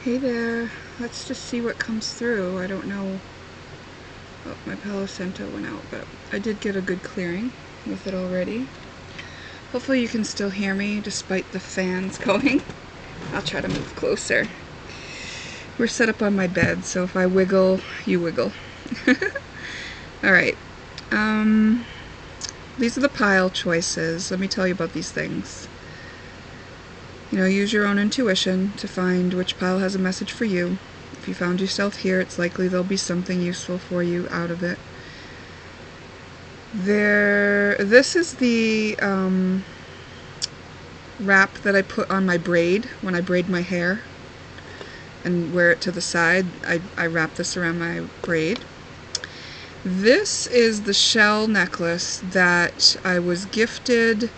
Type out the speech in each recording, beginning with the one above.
Hey there, let's just see what comes through. I don't know. Oh, my Palo Santo went out, but I did get a good clearing with it already. Hopefully you can still hear me despite the fans going. I'll try to move closer. We're set up on my bed, so if I wiggle, you wiggle. Alright. These are the pile choices. Let me tell you about these things. You know, use your own intuition to find which pile has a message for you. If you found yourself here, it's likely there'll be something useful for you out of it. This is the wrap that I put on my braid when I braid my hair and wear it to the side. I wrap this around my braid. This is the shell necklace that I was gifted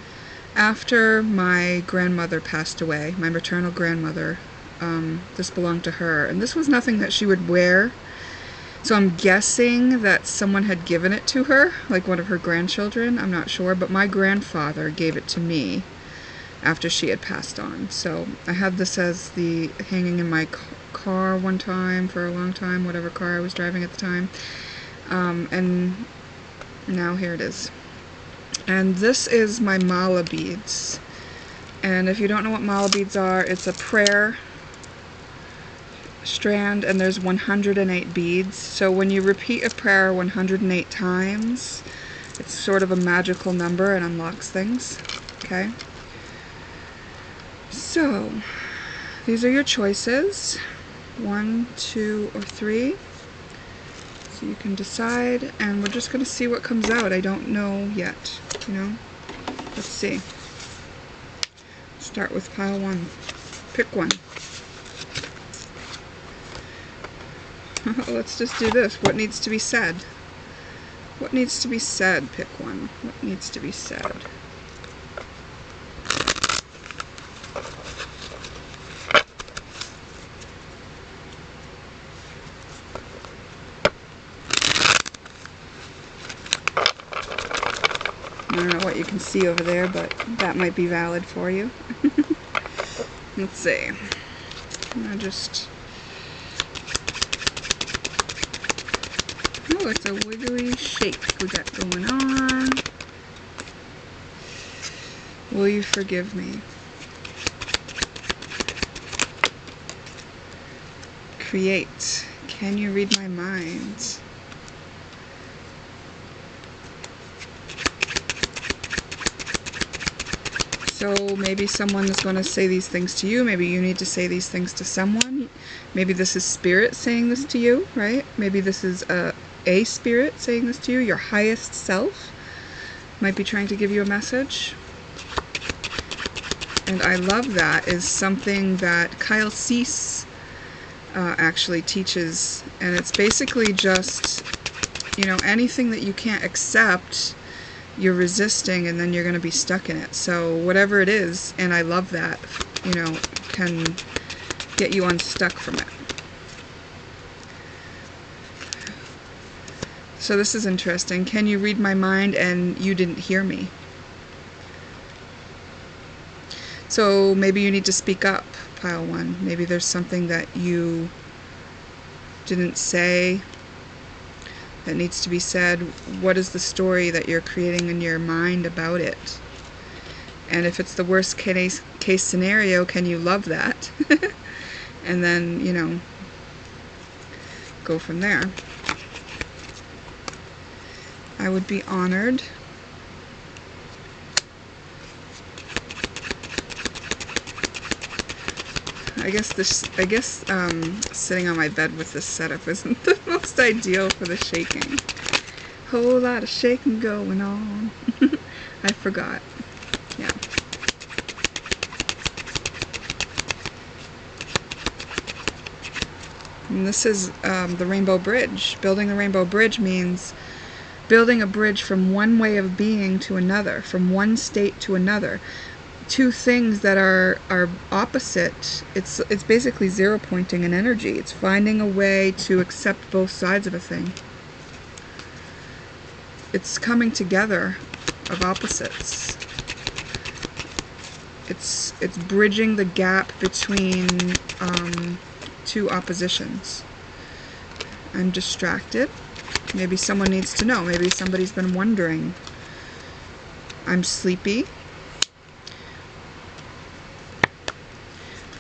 after my grandmother passed away, my maternal grandmother. This belonged to her, and this was nothing that she would wear, so I'm guessing that someone had given it to her, like one of her grandchildren. I'm not sure, but my grandfather gave it to me after she had passed on. So I had this as the hanging in my car one time for a long time, whatever car I was driving at the time, and now here it is. And this is my mala beads. And if you don't know what mala beads are, it's a prayer strand, and there's 108 beads. So when you repeat a prayer 108 times, it's sort of a magical number and unlocks things. Okay? So, these are your choices. 1, 2, or 3. So you can decide, and we're just going to see what comes out. I don't know yet, you know? Let's see. Start with pile 1. Pick one. Let's just do this. What needs to be said? What needs to be said? Pick one. What needs to be said? I don't know what you can see over there, but that might be valid for you. Let's see. I'll just... Oh, it's a wiggly shake we got going on. Will you forgive me? Create. Can you read my mind? So maybe someone is going to say these things to you. Maybe you need to say these things to someone. Maybe this is spirit saying this to you, right? Maybe this is a spirit saying this to you. Your highest self might be trying to give you a message. And I love that is something that Kyle Cease actually teaches. And it's basically just, you know, anything that you can't accept, you're resisting, and then you're going to be stuck in it. So whatever it is, and I love that, you know, can get you unstuck from it. So this is interesting. Can you read my mind and you didn't hear me? So maybe you need to speak up, pile 1. Maybe there's something that you didn't say that needs to be said. What is the story that you're creating in your mind about it? And if it's the worst case scenario, can you love that? And then, you know, go from there. I would be honored. I guess sitting on my bed with this setup isn't the most ideal for the shaking. Whole lot of shaking going on. I forgot. Yeah. And this is the Rainbow Bridge. Building the Rainbow Bridge means building a bridge from one way of being to another, from one state to another. Two things that are opposite. It's basically zero pointing an energy. It's finding a way to accept both sides of a thing. It's coming together of opposites. It's bridging the gap between two oppositions. I'm distracted. Maybe someone needs to know. Maybe somebody's been wondering. I'm sleepy.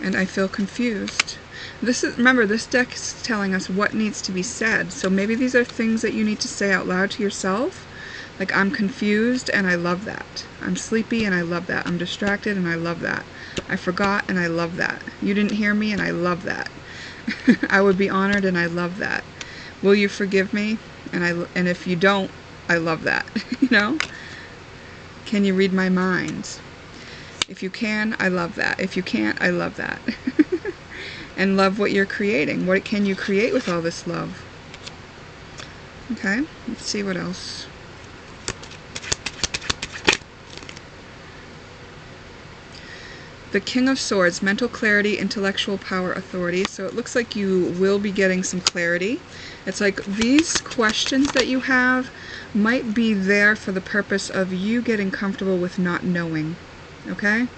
And I feel confused. Remember, this deck is telling us what needs to be said. So maybe these are things that you need to say out loud to yourself. Like, I'm confused and I love that. I'm sleepy and I love that. I'm distracted and I love that. I forgot and I love that. You didn't hear me and I love that. I would be honored and I love that. Will you forgive me? And if you don't, I love that. You know? Can you read my mind? If you can, I love that. If you can't, I love that. And love what you're creating. What can you create with all this love? Okay, let's see what else. The King of Swords, mental clarity, intellectual power, authority. So it looks like you will be getting some clarity. It's like these questions that you have might be there for the purpose of you getting comfortable with not knowing. Okay?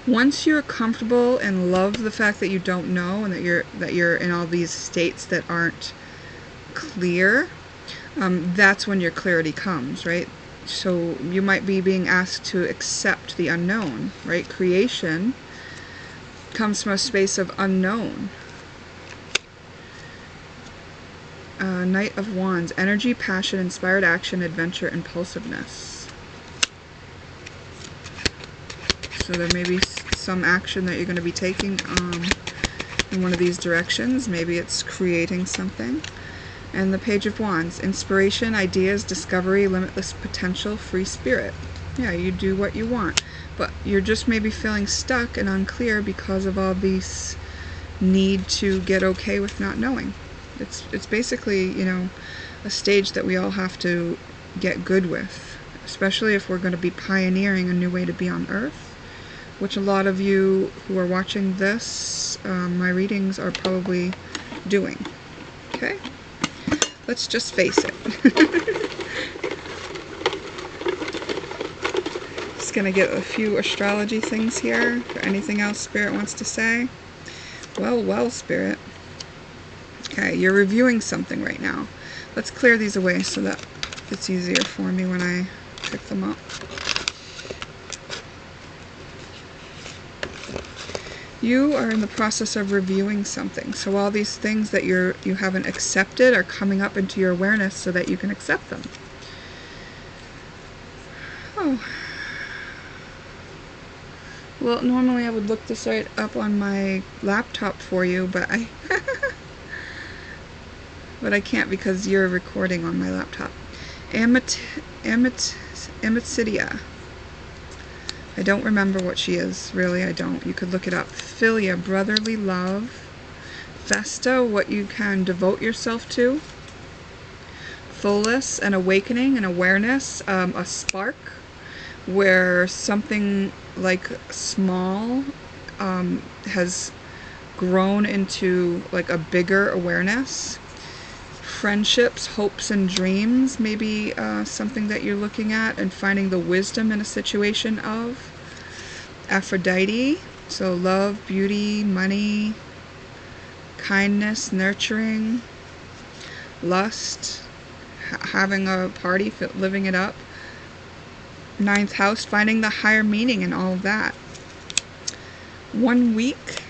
Once you're comfortable and love the fact that you don't know and that you're in all these states that aren't clear, that's when your clarity comes, right? So you might be being asked to accept the unknown, right? Creation comes from a space of unknown. Knight of Wands, energy, passion, inspired action, adventure, impulsiveness. So there may be some action that you're going to be taking in one of these directions. Maybe it's creating something. And the Page of Wands, inspiration, ideas, discovery, limitless potential, free spirit. Yeah, you do what you want. But you're just maybe feeling stuck and unclear because of all these need to get okay with not knowing. It's basically, you know, a stage that we all have to get good with, especially if we're going to be pioneering a new way to be on Earth, which a lot of you who are watching this, my readings, are probably doing. Okay? Let's just face it. Just gonna get a few astrology things here. Anything else Spirit wants to say? Well, Spirit. Okay, you're reviewing something right now. Let's clear these away so that it's easier for me when I pick them up. You are in the process of reviewing something. So all these things that you haven't accepted are coming up into your awareness so that you can accept them. Oh. Well, normally I would look this right up on my laptop for you, but but I can't because you're recording on my laptop. Amicitia. I don't remember what she is, really, I don't. You could look it up. Philia, brotherly love. Vesta, what you can devote yourself to. Pholus, an awakening, an awareness, a spark, where something like small has grown into like a bigger awareness. Friendships, hopes, and dreams, maybe something that you're looking at and finding the wisdom in a situation of. Aphrodite, so love, beauty, money, kindness, nurturing, lust, having a party, living it up. Ninth house, finding the higher meaning in all of that. 1 week,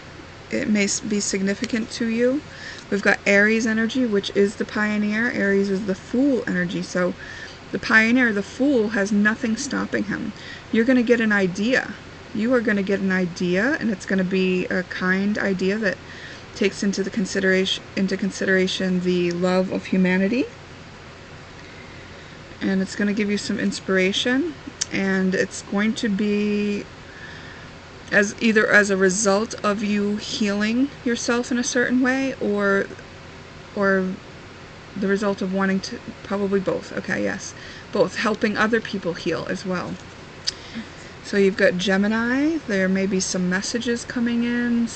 it may be significant to you. We've got Aries energy, which is the pioneer. Aries is the fool energy. So the pioneer, the fool, has nothing stopping him. You're going to get an idea. You are going to get an idea, and it's going to be a kind idea that takes into consideration the love of humanity. And it's going to give you some inspiration, and it's going to be either as a result of you healing yourself in a certain way, or the result of wanting to, probably both. Okay, yes, both, helping other people heal as well. So you've got Gemini. There may be some messages coming in.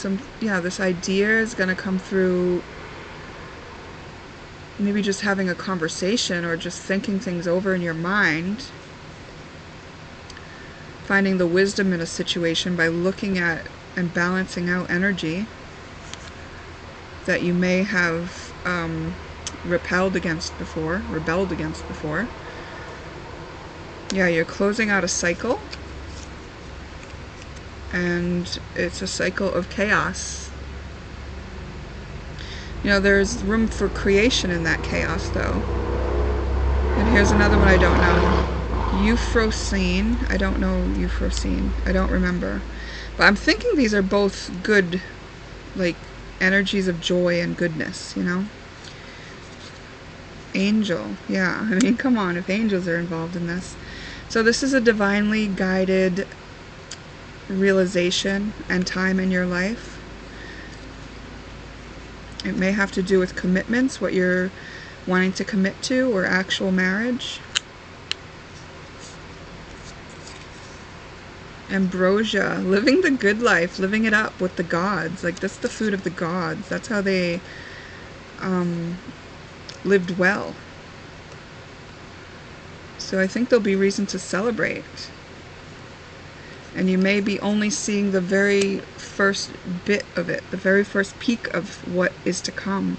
This idea is going to come through maybe just having a conversation or just thinking things over in your mind. Finding the wisdom in a situation by looking at and balancing out energy. that you may have rebelled against before. Yeah, you're closing out a cycle, and it's a cycle of chaos. You know, there's room for creation in that chaos, though. And here's another one I don't know. Euphrosyne. I don't know Euphrosyne. I don't remember. But I'm thinking these are both good, like, energies of joy and goodness, you know? Angel. Yeah, I mean, come on, if angels are involved in this. So this is a divinely guided realization and time in your life. It may have to do with commitments, what you're wanting to commit to, or actual marriage. Ambrosia, living the good life, living it up with the gods. Like, that's the food of the gods. That's how they lived well. So I think there'll be reason to celebrate. And you may be only seeing the very first bit of it, the very first peak of what is to come,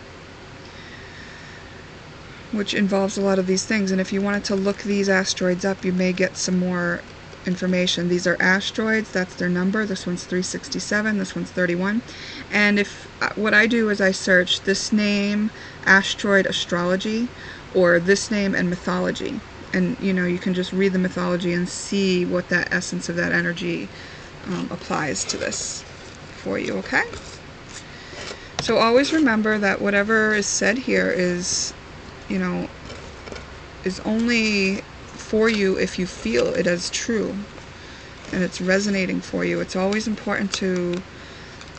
which involves a lot of these things. And if you wanted to look these asteroids up, you may get some more information. These are asteroids, that's their number. This one's 367, this one's 31. And if what I do is I search this name, asteroid astrology, or this name and mythology. And, you know, you can just read the mythology and see what that essence of that energy applies to this for you, okay? So always remember that whatever is said here is, you know, is only for you if you feel it as true and it's resonating for you. It's always important to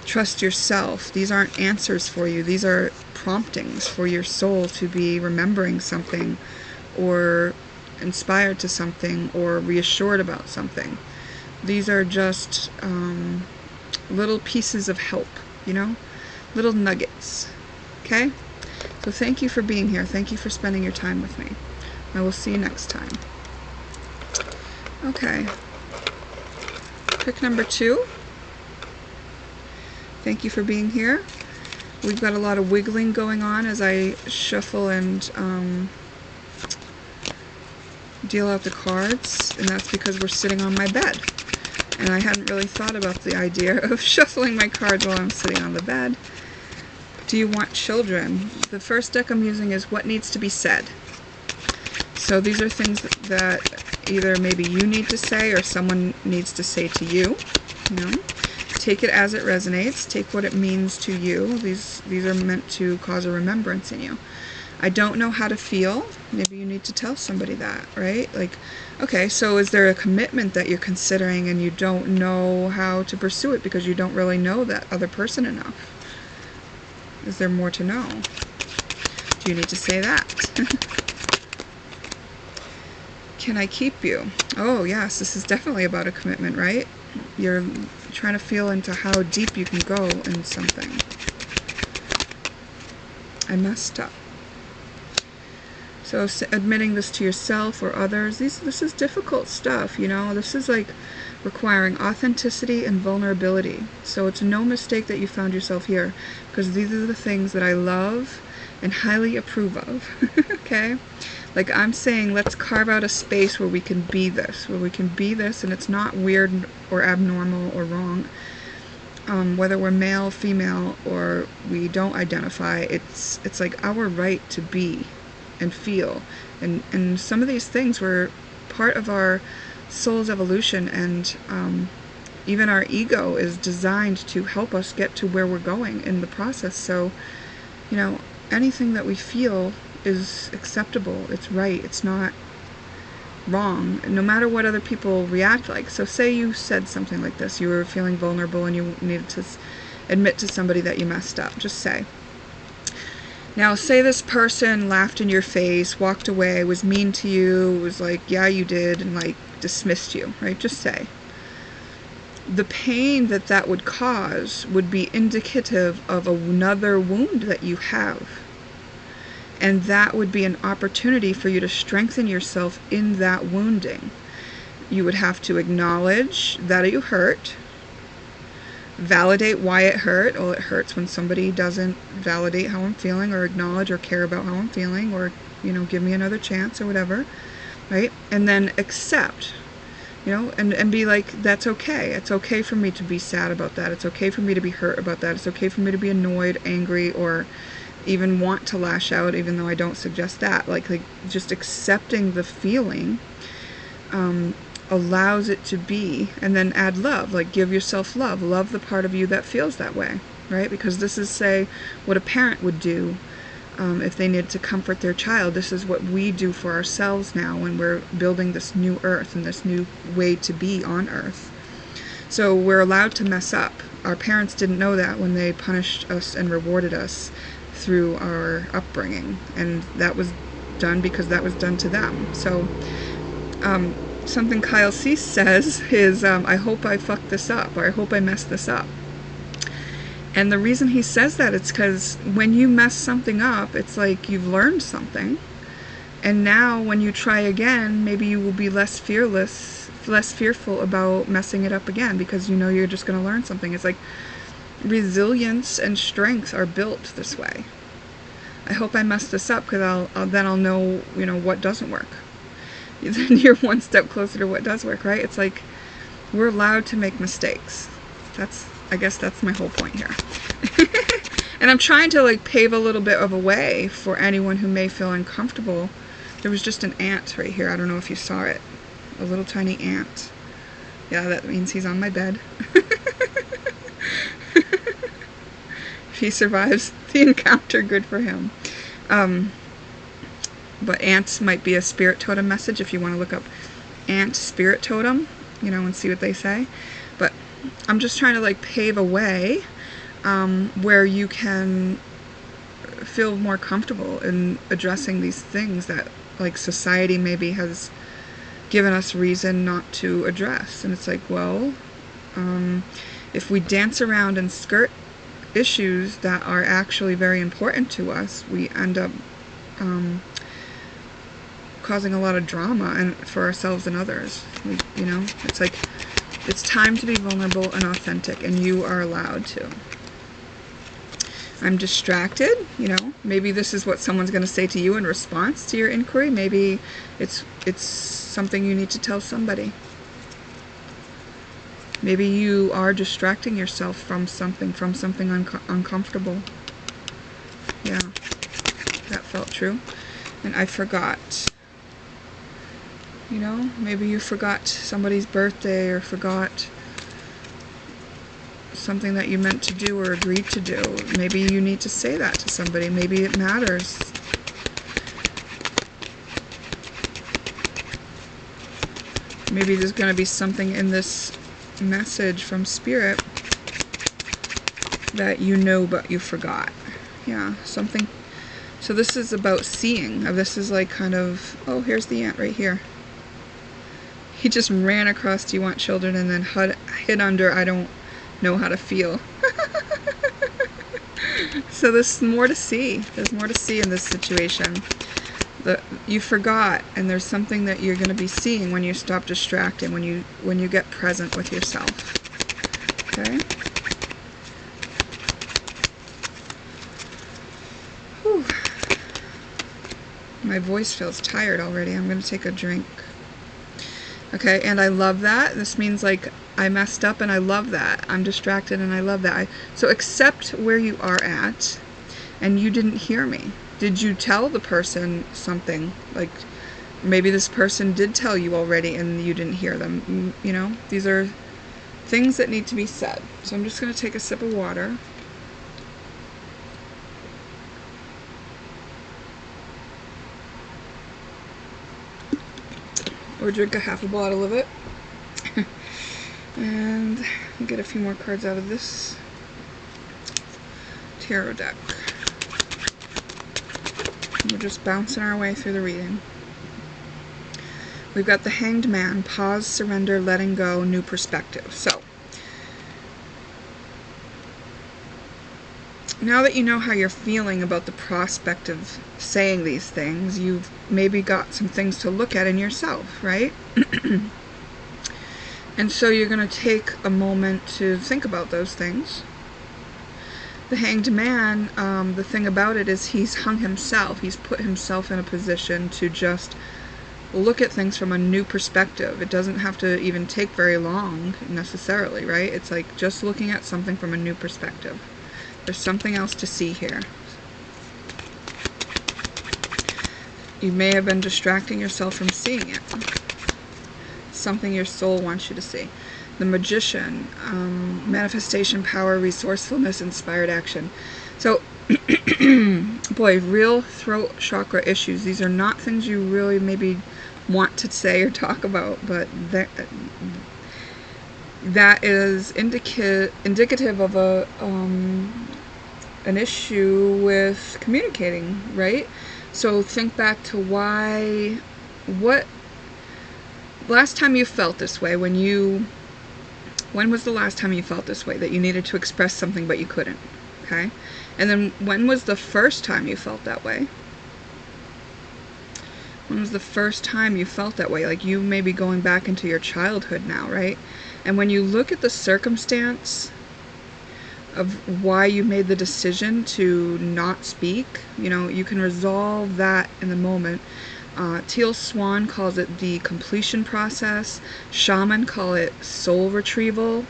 trust yourself. These aren't answers for you. These are promptings for your soul to be remembering something, or inspired to something, or reassured about something. These are just little pieces of help, you know, little nuggets. Okay? So thank you for being here. Thank you for spending your time with me. I will see you next time. Okay. Pick number 2. Thank you for being here. We've got a lot of wiggling going on as I shuffle and deal out the cards, and that's because we're sitting on my bed. And I hadn't really thought about the idea of shuffling my cards while I'm sitting on the bed. Do you want children? The first deck I'm using is What Needs to Be Said. So these are things that either maybe you need to say or someone needs to say to you. You know? Take it as it resonates. Take what it means to you. These are meant to cause a remembrance in you. I don't know how to feel. Maybe you need to tell somebody that, right? Like, okay, so is there a commitment that you're considering and you don't know how to pursue it because you don't really know that other person enough? Is there more to know? Do you need to say that? Can I keep you? Oh, yes, this is definitely about a commitment, right? You're trying to feel into how deep you can go in something. I messed up. So admitting this to yourself or others, this is difficult stuff, you know. This is like requiring authenticity and vulnerability. So it's no mistake that you found yourself here, because these are the things that I love and highly approve of. Okay? Like, I'm saying, let's carve out a space where we can be this, and it's not weird or abnormal or wrong. Whether we're male, female, or we don't identify, it's like our right to be and feel. And some of these things were part of our soul's evolution, and even our ego is designed to help us get to where we're going in the process. So, you know, anything that we feel is acceptable, it's right, it's not wrong, no matter what other people react like. So say you said something like this, you were feeling vulnerable and you needed to admit to somebody that you messed up. Just say. Now, say this person laughed in your face, walked away, was mean to you, was like, yeah, you did, and like dismissed you, right? Just say. The pain that that would cause would be indicative of another wound that you have. And that would be an opportunity for you to strengthen yourself in that wounding. You would have to acknowledge that you hurt, validate why it hurt. Well, it hurts when somebody doesn't validate how I'm feeling, or acknowledge or care about how I'm feeling, or, you know, give me another chance or whatever, right? And then accept, you know, and be like, that's okay. It's okay for me to be sad about that. It's okay for me to be hurt about that. It's okay for me to be annoyed, angry, or even want to lash out, even though I don't suggest that. Like just accepting the feeling allows it to be, and then add love. Like, give yourself love. Love the part of you that feels that way, right? Because this is, say, what a parent would do if they needed to comfort their child. This is what we do for ourselves now when we're building this new earth and this new way to be on earth. So we're allowed to mess up. Our parents didn't know that when they punished us and rewarded us through our upbringing, and that was done because that was done to them. So something Kyle Cease says is, I hope I fucked this up, or I hope I messed this up. And the reason he says that is because when you mess something up, it's like you've learned something, and now when you try again, maybe you will be less fearful about messing it up again, because you know you're just going to learn something. It's like resilience and strength are built this way. I hope I messed this up, because then I'll know, you know, what doesn't work. Then you're one step closer to what does work, right? It's like we're allowed to make mistakes. I guess that's my whole point here. And I'm trying to like pave a little bit of a way for anyone who may feel uncomfortable. There was just an ant right here. I don't know if you saw it. A little tiny ant. Yeah, that means he's on my bed. If he survives the encounter, good for him. But ants might be a spirit totem message if you want to look up ant spirit totem, you know, and see what they say. But I'm just trying to like pave a way where you can feel more comfortable in addressing these things that like society maybe has given us reason not to address. And it's like, well, if we dance around and skirt issues that are actually very important to us, we end up causing a lot of drama and for ourselves and others. You know, it's like, it's time to be vulnerable and authentic, and you are allowed to. I'm distracted, you know, maybe this is what someone's going to say to you in response to your inquiry. Maybe it's something you need to tell somebody. Maybe you are distracting yourself from something uncomfortable. Yeah, that felt true. And I forgot. You know, maybe you forgot somebody's birthday, or forgot something that you meant to do or agreed to do. Maybe you need to say that to somebody. Maybe it matters. Maybe there's going to be something in this message from Spirit that you know but you forgot. Yeah, something. So this is about seeing. This is like kind of, oh, here's the ant right here. He just ran across "Do you want children?" and then hid under "I don't know how to feel." So there's more to see. There's more to see in this situation. You forgot, and there's something that you're going to be seeing when you stop distracting, when you get present with yourself. Okay? Whew. My voice feels tired already. I'm going to take a drink. Okay, and I love that. This means like I messed up and I love that. I'm distracted and I love that. So accept where you are at, and you didn't hear me. Did you tell the person something? Like maybe this person did tell you already and you didn't hear them. You know, these are things that need to be said. So I'm just going to take a sip of water. Or drink a half a bottle of it. And get a few more cards out of this tarot deck. We're just bouncing our way through the reading. We've got the Hanged Man, pause, surrender, letting go, new perspective. So, now that you know how you're feeling about the prospect of saying these things, you've maybe got some things to look at in yourself, right? And so you're going to take a moment to think about those things. The Hanged Man, the thing about it is he's hung himself. He's put himself in a position to just look at things from a new perspective. It doesn't have to even take very long necessarily, right? It's like just looking at something from a new perspective. There's something else to see here. You may have been distracting yourself from seeing it. Something your soul wants you to see. The Magician, manifestation, power, resourcefulness, inspired action. So, boy, real throat chakra issues. These are not things you really maybe want to say or talk about, but that is indicative of an issue with communicating, right? So think back to last time you felt this way, when was the last time you felt this way, that you needed to express something but you couldn't, okay? And then when was the first time you felt that way? When was the first time you felt that way? Like, you may be going back into your childhood now, right? And when you look at the circumstance of why you made the decision to not speak, you know, you can resolve that in the moment. Teal Swan calls it the completion process. Shaman call it soul retrieval.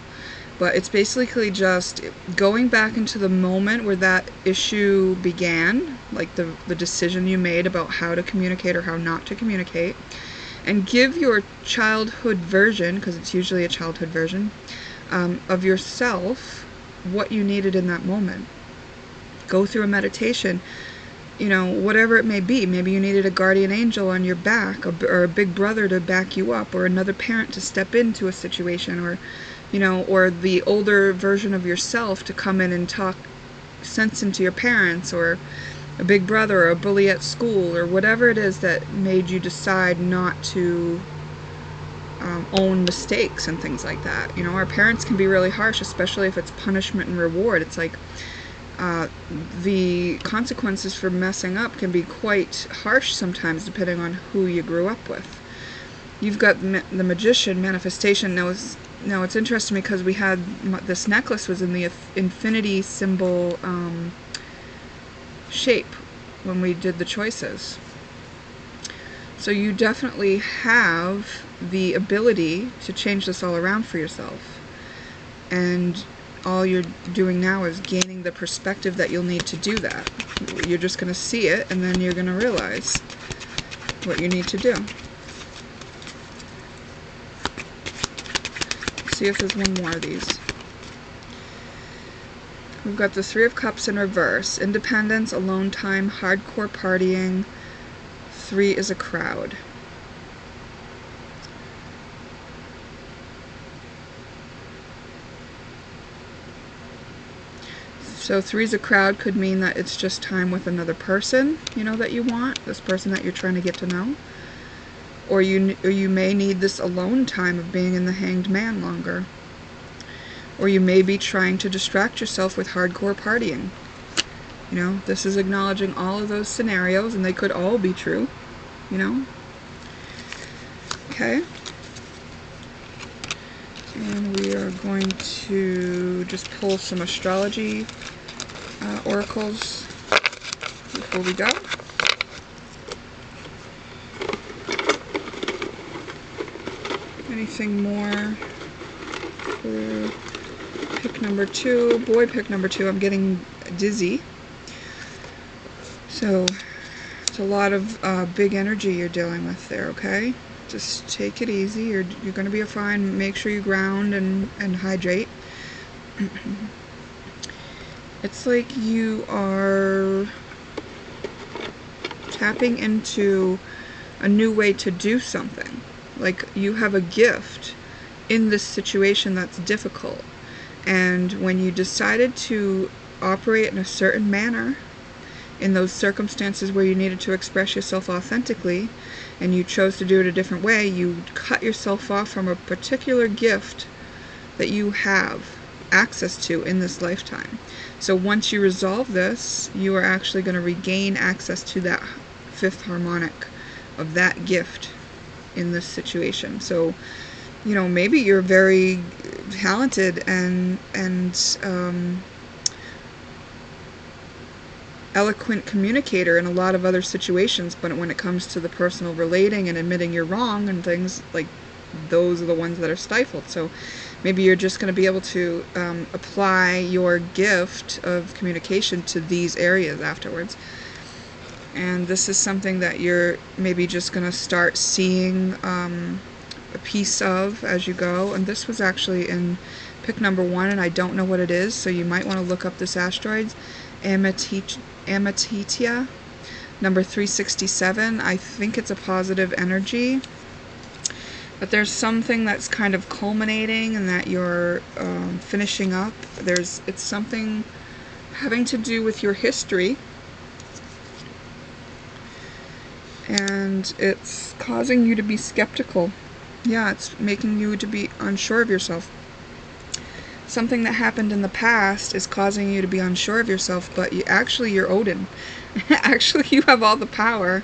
But it's basically just going back into the moment where that issue began, like the decision you made about how to communicate or how not to communicate, and give your childhood version, because it's usually a childhood version, of yourself what you needed in that moment. Go through a meditation. You know, whatever it may be. Maybe you needed a guardian angel on your back, or a big brother to back you up, or another parent to step into a situation, or, you know, or the older version of yourself to come in and talk sense into your parents, or a big brother, or a bully at school, or whatever it is that made you decide not to own mistakes and things like that. You know, our parents can be really harsh, especially if it's punishment and reward. It's like, the consequences for messing up can be quite harsh sometimes, depending on who you grew up with. You've got the Magician, manifestation. Now it's interesting because we had this necklace was in the infinity symbol shape when we did the choices. So you definitely have the ability to change this all around for yourself. And all you're doing now is gaining the perspective that you'll need to do that. You're just going to see it, and then you're going to realize what you need to do. Let's see if there's one more of these. We've got the Three of Cups in reverse. Independence, alone time, hardcore partying. 3 is a crowd. So 3 is a crowd could mean that it's just time with another person, you know, that you want, this person that you're trying to get to know. Or you may need this alone time of being in the Hanged Man longer. Or you may be trying to distract yourself with hardcore partying. You know, this is acknowledging all of those scenarios, and they could all be true, you know. Okay. And we are going to just pull some astrology oracles before we go. Anything more for pick number 2? Boy, pick number 2. I'm getting dizzy. So it's a lot of big energy you're dealing with there, okay? Just take it easy. You're going to be fine. Make sure you ground and hydrate. It's like you are tapping into a new way to do something. Like you have a gift in this situation that's difficult. And when you decided to operate in a certain manner, in those circumstances where you needed to express yourself authentically, and you chose to do it a different way, you cut yourself off from a particular gift that you have access to in this lifetime. So once you resolve this, you are actually going to regain access to that 5th harmonic of that gift in this situation. So you know, maybe you're very talented and eloquent communicator in a lot of other situations, but when it comes to the personal relating and admitting you're wrong and things, like, those are the ones that are stifled. So maybe you're just going to be able to apply your gift of communication to these areas afterwards. And this is something that you're maybe just going to start seeing a piece of as you go. And this was actually in pick number 1, and I don't know what it is, so you might want to look up this asteroid. Amatitia, number 367. I think it's a positive energy, but there's something that's kind of culminating and that you're finishing up. It's something having to do with your history, and it's causing you to be skeptical. Yeah, it's making you to be unsure of yourself. Something that happened in the past is causing you to be unsure of yourself, but you're Odin. Actually, you have all the power.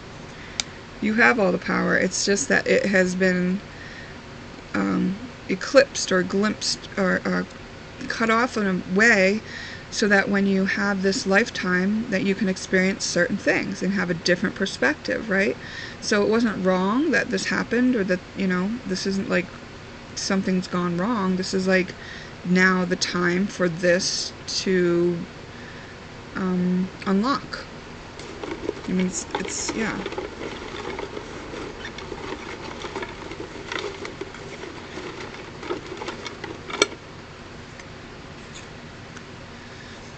You have all the power. It's just that it has been eclipsed or glimpsed or cut off in a way so that when you have this lifetime that you can experience certain things and have a different perspective, right? So it wasn't wrong that this happened, or that, you know, this isn't like something's gone wrong. This is like now the time for this to unlock. I mean, it's yeah.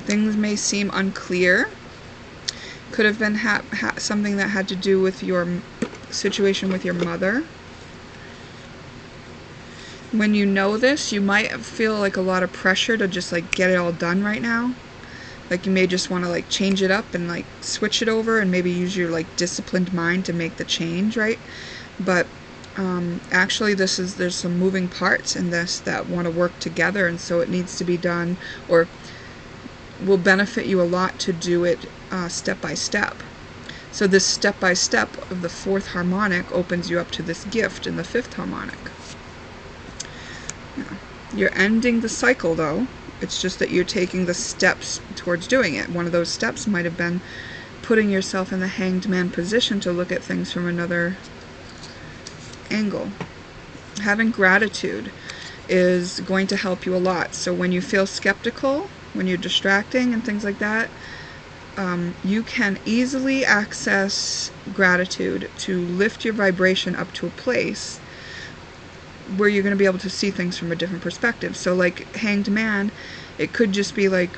Things may seem unclear. Could have been something that had to do with your situation with your mother. When you know this, you might feel like a lot of pressure to just like get it all done right now. Like you may just want to like change it up and like switch it over and maybe use your like disciplined mind to make the change, right? But actually there's some moving parts in this that want to work together, and so it needs to be done, or will benefit you a lot to do it step by step. So this step by step of the 4th harmonic opens you up to this gift in the 5th harmonic. Yeah. You're ending the cycle though. It's just that you're taking the steps towards doing it. One of those steps might have been putting yourself in the hanged man position to look at things from another angle. Having gratitude is going to help you a lot. So when you feel skeptical, when you're distracting and things like that, you can easily access gratitude to lift your vibration up to a place where you're going to be able to see things from a different perspective. So like hanged man, it could just be like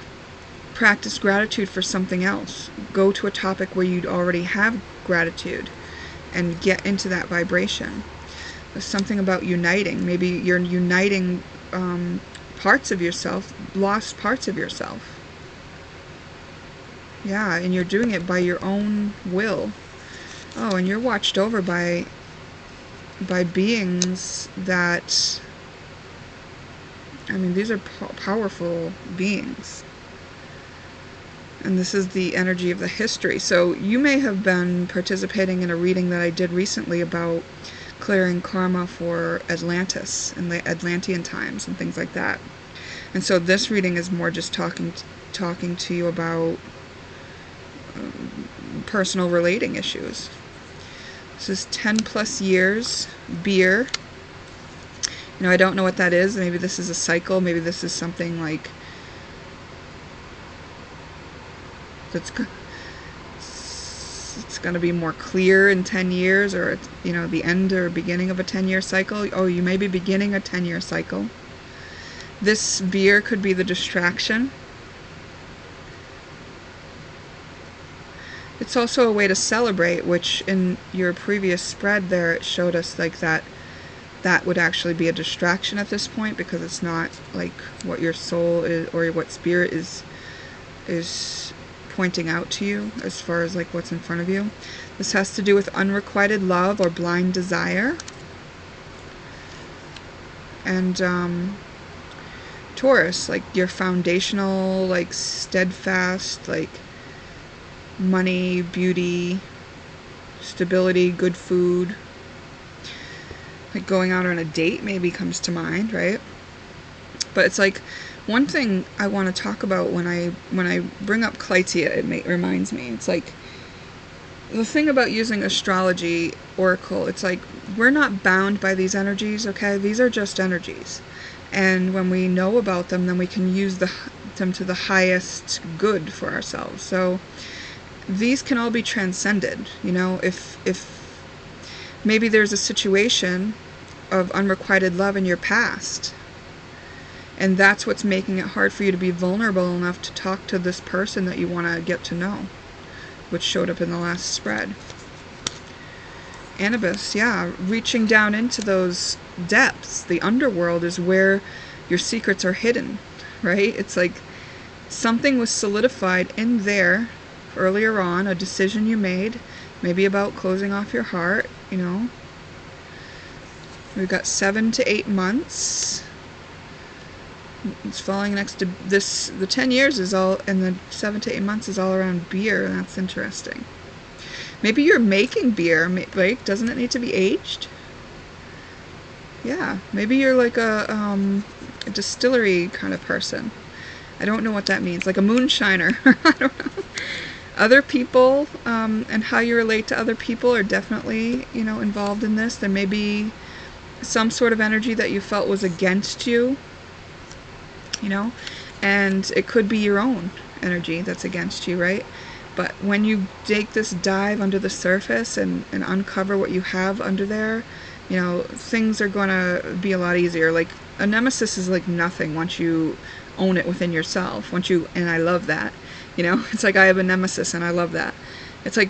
practice gratitude for something else. Go to a topic where you'd already have gratitude and get into that vibration. There's something about uniting. Maybe you're uniting parts of yourself, lost parts of yourself. Yeah, and you're doing it by your own will. Oh, and you're watched over by beings that, I mean, these are powerful beings. And this is the energy of the history. So you may have been participating in a reading that I did recently about clearing karma for Atlantis and the Atlantean times and things like that. And so this reading is more just talking to you about personal relating issues. This is 10 plus years, beer. You know, I don't know what that is. Maybe this is a cycle. Maybe this is something like it's going to be more clear in 10 years, or, you know, the end or beginning of a 10-year cycle. Oh, you may be beginning a 10-year cycle. This beer could be the distraction. It's also a way to celebrate, which in your previous spread there, it showed us like that would actually be a distraction at this point, because it's not like what your soul is or what spirit is pointing out to you as far as like what's in front of you. This has to do with unrequited love or blind desire. And Taurus, like your foundational, like steadfast, like money, beauty, stability, good food. like going out on a date maybe comes to mind, right? But it's like one thing I want to talk about when I bring up Clytia, it reminds me. It's like the thing about using astrology oracle, it's like we're not bound by these energies, okay? These are just energies. And when we know about them, then we can use them to the highest good for ourselves. So these can all be transcended, you know, if maybe there's a situation of unrequited love in your past, and that's what's making it hard for you to be vulnerable enough to talk to this person that you want to get to know, which showed up in the last spread. Anubis, yeah, reaching down into those depths. The underworld is where your secrets are hidden, right? It's like something was solidified in there earlier on, a decision you made, maybe about closing off your heart, you know. We've got 7 to 8 months. It's falling next to this. The 10 years is all, and the 7 to 8 months is all around beer, and that's interesting. Maybe you're making beer, like, doesn't it need to be aged? Yeah, maybe you're like a distillery kind of person. I don't know what that means, like a moonshiner. I don't know. Other people, and how you relate to other people are definitely, you know, involved in this. There may be some sort of energy that you felt was against you, you know, and it could be your own energy that's against you, right? But when you take this dive under the surface and uncover what you have under there, you know, things are going to be a lot easier. Like, a nemesis is like nothing once you own it within yourself. And I love that. You know, it's like I have a nemesis and I love that. It's like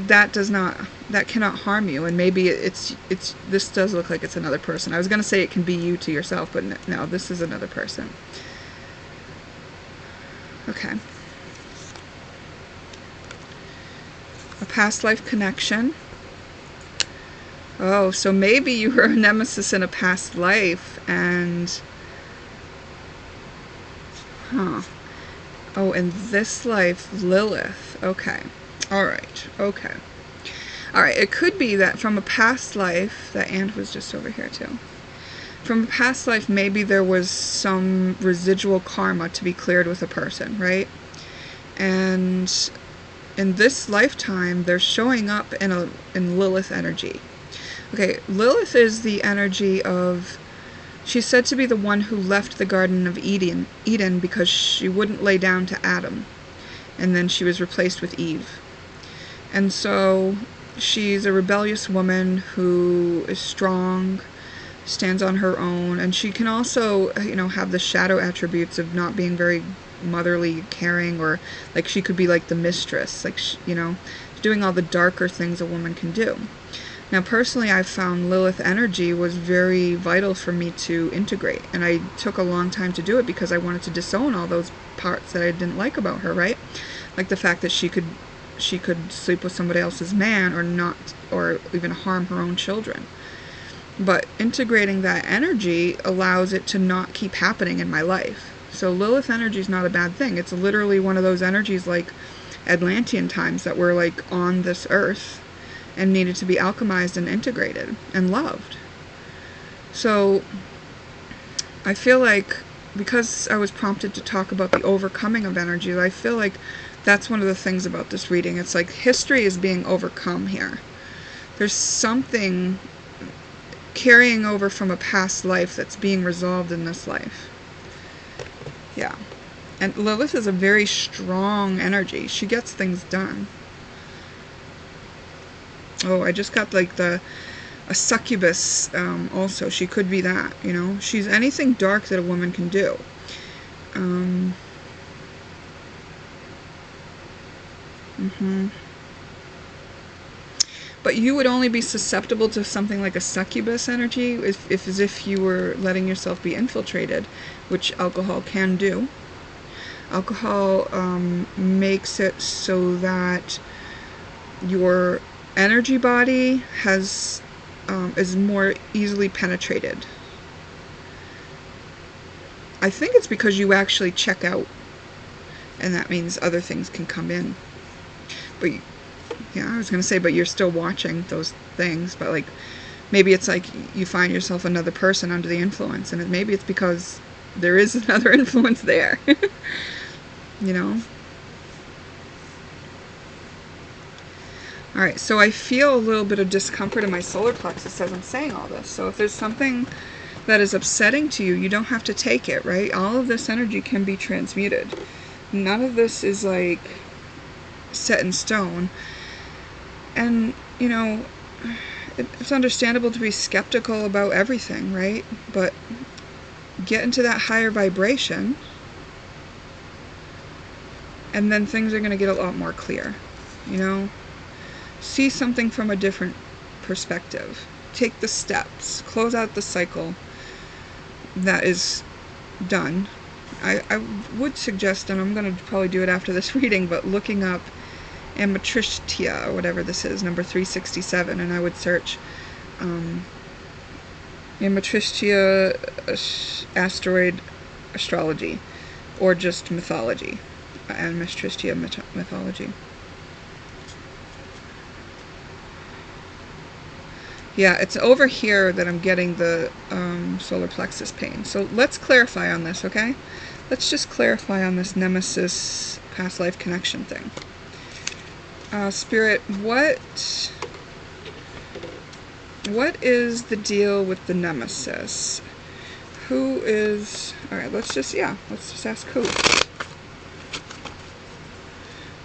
that cannot harm you, and maybe this does look like it's another person. I was going to say it can be you to yourself, but no, this is another person. Okay. A past life connection. Oh, so maybe you were a nemesis in a past life, and oh, in this life, Lilith. Okay. Alright. Okay. Alright, it could be that from a past life, that ant was just over here too. From a past life, maybe there was some residual karma to be cleared with a person, right? And in this lifetime, they're showing up in Lilith energy. Okay, Lilith is the energy of... She's said to be the one who left the Garden of Eden because she wouldn't lay down to Adam. And then she was replaced with Eve. And so she's a rebellious woman who is strong, stands on her own, and she can also, you know, have the shadow attributes of not being very motherly, caring, or like she could be like the mistress, like, you know, doing all the darker things a woman can do. Now, personally, I found Lilith energy was very vital for me to integrate, and I took a long time to do it because I wanted to disown all those parts that I didn't like about her, right? Like the fact that she could sleep with somebody else's man, or even harm her own children. But integrating that energy allows it to not keep happening in my life. So Lilith energy is not a bad thing. It's literally one of those energies like Atlantean times that were like on this earth and needed to be alchemized and integrated and loved. So I feel like, because I was prompted to talk about the overcoming of energy, I feel like that's one of the things about this reading. It's like history is being overcome here. There's something carrying over from a past life that's being resolved in this life. Yeah. And Lilith is a very strong energy. She gets things done. Oh, I just got like a succubus also. She could be that, you know. She's anything dark that a woman can do. But you would only be susceptible to something like a succubus energy as if you were letting yourself be infiltrated, which alcohol can do. Alcohol makes it so that your energy body is more easily penetrated. I think it's because you actually check out, and that means other things can come in. But yeah, I was gonna say, but you're still watching those things. But like Maybe it's like you find yourself another person under the influence, and maybe it's because there is another influence there. You know? Alright, so I feel a little bit of discomfort in my solar plexus as I'm saying all this. So if there's something that is upsetting to you, you don't have to take it, right? All of this energy can be transmuted. None of this is like set in stone. And, you know, it's understandable to be skeptical about everything, right? But get into that higher vibration, and then things are going to get a lot more clear, you know? See something from a different perspective. Take the steps. Close out the cycle that is done. I would suggest, and I'm going to probably do it after this reading, but looking up Ametristia, or whatever this is, number 367, and I would search Ametristia asteroid astrology, or just mythology. Ametristia mythology. Yeah, it's over here that I'm getting the solar plexus pain. So let's clarify on this, okay? Let's just clarify on this nemesis past life connection thing. Spirit, what is the deal with the nemesis? Who is... Alright, let's just ask who.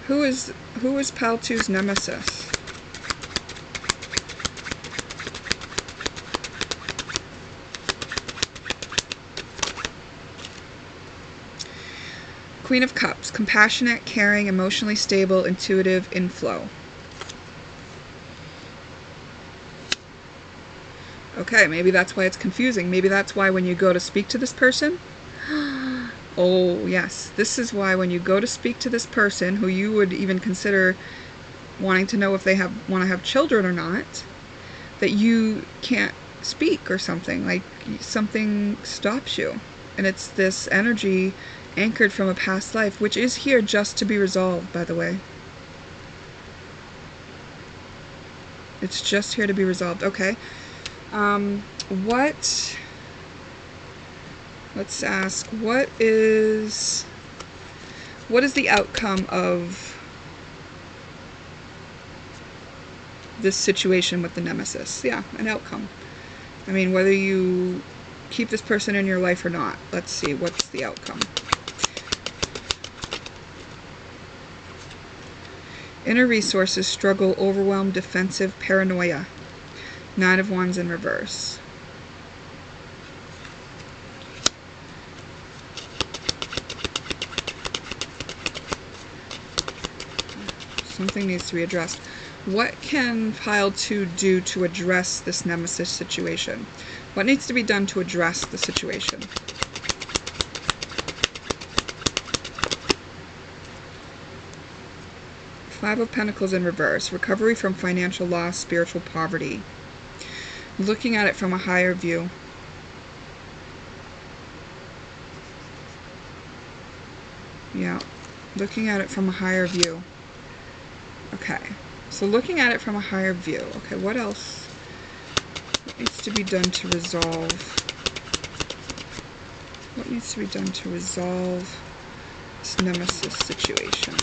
Who is Paltu's nemesis? Queen of Cups, compassionate, caring, emotionally stable, intuitive, inflow. Okay, maybe that's why it's confusing. Maybe that's why when you go to speak to this person... Oh, yes. This is why when you go to speak to this person, who you would even consider wanting to know if they want to have children or not, that you can't speak or something. Like, something stops you. And it's this energy anchored from a past life, which is here just to be resolved, by the way. It's just here to be resolved. Okay. Let's ask, what is the outcome of this situation with the nemesis? Yeah, an outcome. I mean, whether you keep this person in your life or not. Let's see, what's the outcome? Inner resources, struggle, overwhelm, defensive, paranoia. 9 of Wands in reverse. Something needs to be addressed. What can pile 2 do to address this nemesis situation? What needs to be done to address the situation? Five of Pentacles in reverse. Recovery from financial loss, spiritual poverty. Looking at it from a higher view. Yeah. Looking at it from a higher view. Okay. So looking at it from a higher view. Okay, what else? What needs to be done to resolve? What needs to be done to resolve this nemesis situation?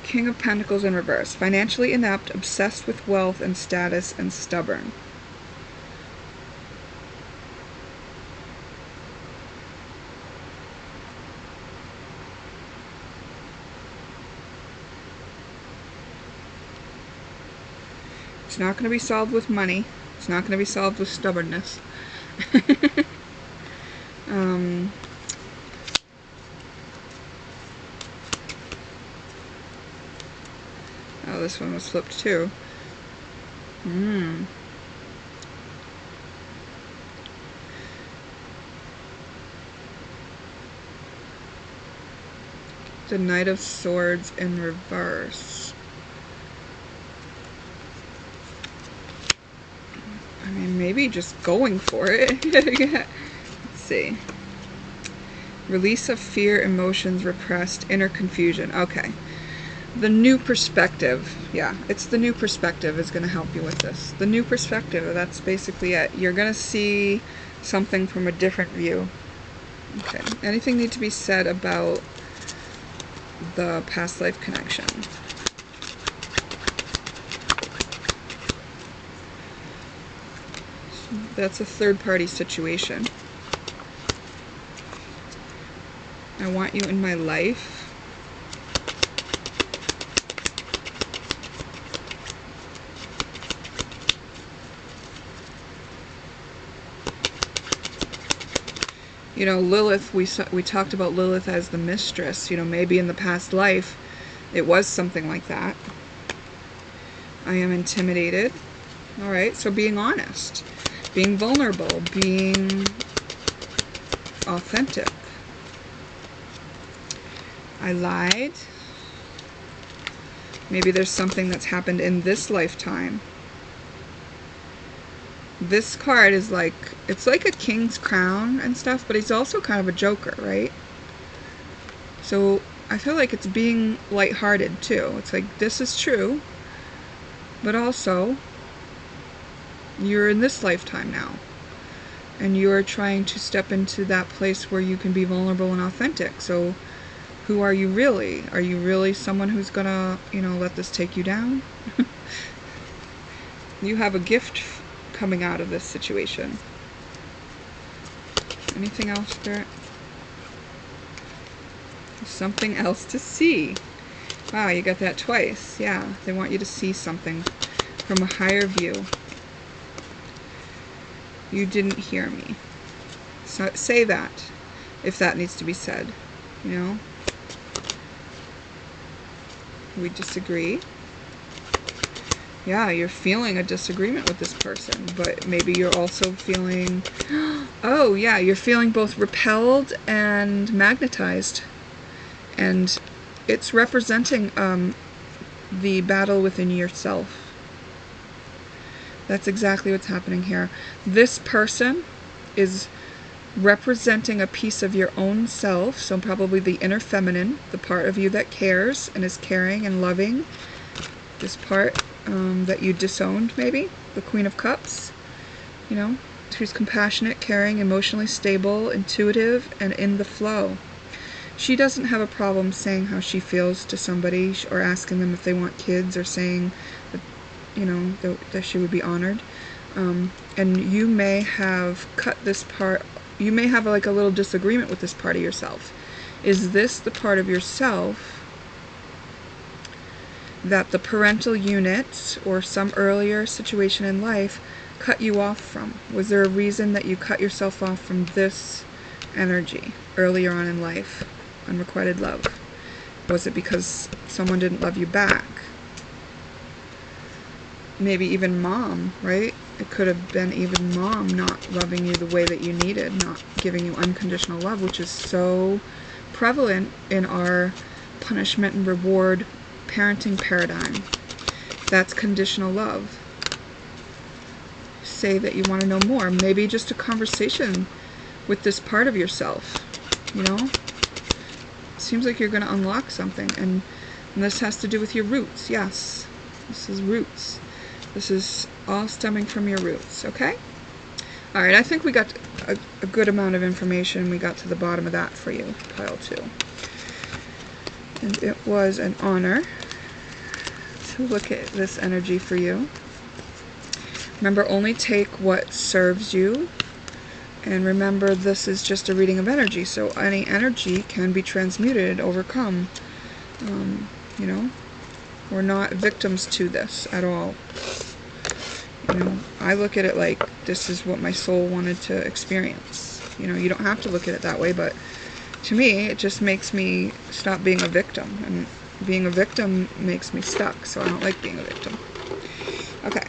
King of Pentacles in reverse. Financially inept, obsessed with wealth and status, and stubborn. It's not going to be solved with money. It's not going to be solved with stubbornness. Oh, this one was flipped too. The Knight of Swords in reverse. I mean, maybe just going for it. Let's see. Release of fear, emotions, repressed, inner confusion. Okay. The new perspective. Yeah, it's the new perspective is going to help you with this. The new perspective, that's basically it. You're going to see something from a different view. Okay. Anything need to be said about the past life connection? That's a third-party situation. I want you in my life. You know, Lilith, we talked about Lilith as the mistress. You know, maybe in the past life it was something like that. I am intimidated. All right, so being honest, being vulnerable, being authentic. I lied. Maybe there's something that's happened in this lifetime. This card is like, it's like a king's crown and stuff, but he's also kind of a joker, right? So I feel like it's being lighthearted too. It's like, this is true, but also you're in this lifetime now, and you're trying to step into that place where you can be vulnerable and authentic. So who are you really? Are you really someone who's gonna, you know, let this take you down? You have a gift coming out of this situation. Anything else, Spirit? Something else to see. Wow, you got that twice. Yeah, they want you to see something from a higher view. You didn't hear me. So say that, if that needs to be said. You know? We disagree. Yeah, you're feeling a disagreement with this person, but maybe you're also feeling, oh yeah, you're feeling both repelled and magnetized. And it's representing the battle within yourself. That's exactly what's happening here. This person is representing a piece of your own self, so probably the inner feminine, the part of you that cares and is caring and loving. This part that you disowned, maybe, the Queen of Cups, you know, who's compassionate, caring, emotionally stable, intuitive, and in the flow. She doesn't have a problem saying how she feels to somebody, or asking them if they want kids, or saying that, you know, that she would be honored. And you may have cut this part, you may have like a little disagreement with this part of yourself. Is this the part of yourself that the parental unit or some earlier situation in life cut you off from? Was there a reason that you cut yourself off from this energy earlier on in life? Unrequited love. Was it because someone didn't love you back? Maybe even mom, right? It could have been even mom not loving you the way that you needed, not giving you unconditional love, which is so prevalent in our punishment and reward parenting paradigm. That's conditional love. Say that you want to know more. Maybe just a conversation with this part of yourself, you know? Seems like you're going to unlock something, and this has to do with your roots. Yes, this is roots. This is all stemming from your roots, okay? All right, I think we got a good amount of information. We got to the bottom of that for you, pile 2. And it was an honor to look at this energy for you. Remember, only take what serves you. And remember, this is just a reading of energy, so any energy can be transmuted, overcome. You know, we're not victims to this at all. You know, I look at it like this is what my soul wanted to experience. You know, you don't have to look at it that way, but to me, it just makes me stop being a victim. And being a victim makes me stuck, so I don't like being a victim. Okay.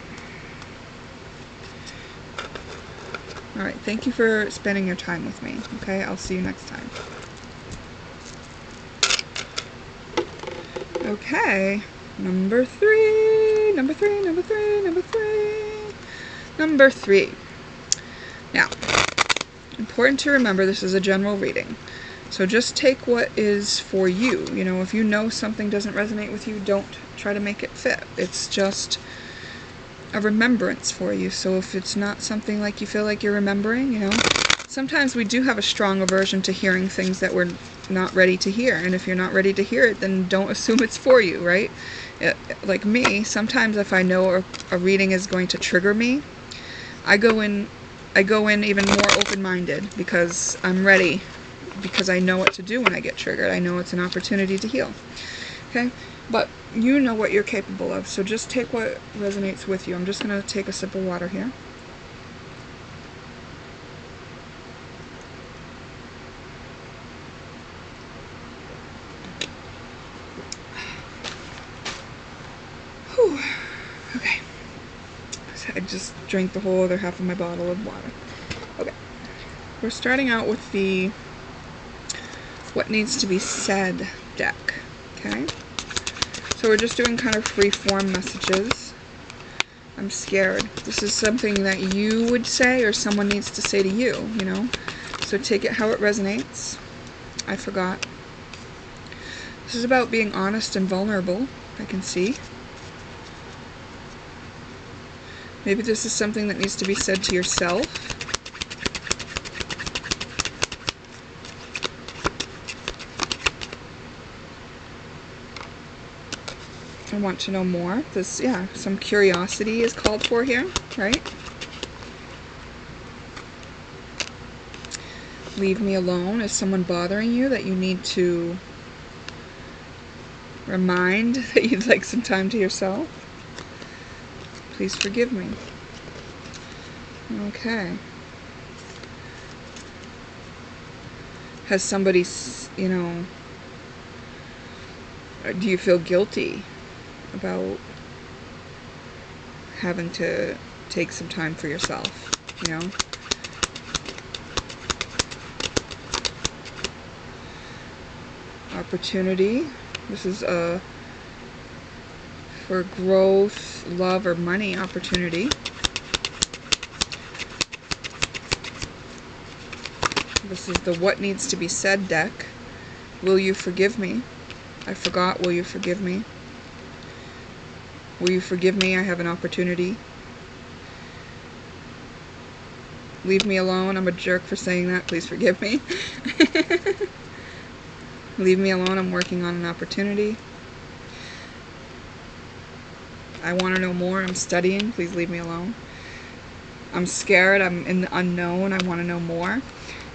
Alright, thank you for spending your time with me. Okay, I'll see you next time. Okay, number 3, number 3, number 3, number 3, number 3. Now, important to remember, this is a general reading. So just take what is for you. You know, if you know something doesn't resonate with you, don't try to make it fit. It's just a remembrance for you. So if it's not something like you feel like you're remembering, you know, sometimes we do have a strong aversion to hearing things that we're not ready to hear. And if you're not ready to hear it, then don't assume it's for you, right? Like me, sometimes if I know a reading is going to trigger me, I go in even more open-minded because I'm ready, because I know what to do when I get triggered. I know it's an opportunity to heal. Okay? But you know what you're capable of, so just take what resonates with you. I'm just going to take a sip of water here. Whew. Okay. So I just drank the whole other half of my bottle of water. Okay. We're starting out with the What Needs to Be Said deck. Okay? So we're just doing kind of free-form messages. I'm scared. This is something that you would say or someone needs to say to you, you know? So take it how it resonates. I forgot. This is about being honest and vulnerable, I can see. Maybe this is something that needs to be said to yourself. I want to know more. This, yeah, some curiosity is called for here, right? Leave me alone. Is someone bothering you that you need to remind that you'd like some time to yourself? Please forgive me. Okay. Has somebody, you know, do you feel guilty about having to take some time for yourself, you know? Opportunity. This is for growth, love, or money opportunity. This is the What Needs to Be Said deck. Will you forgive me? I forgot. Will you forgive me? Will you forgive me? I have an opportunity. Leave me alone. I'm a jerk for saying that. Please forgive me. Leave me alone. I'm working on an opportunity. I want to know more. I'm studying. Please leave me alone. I'm scared. I'm in the unknown. I want to know more.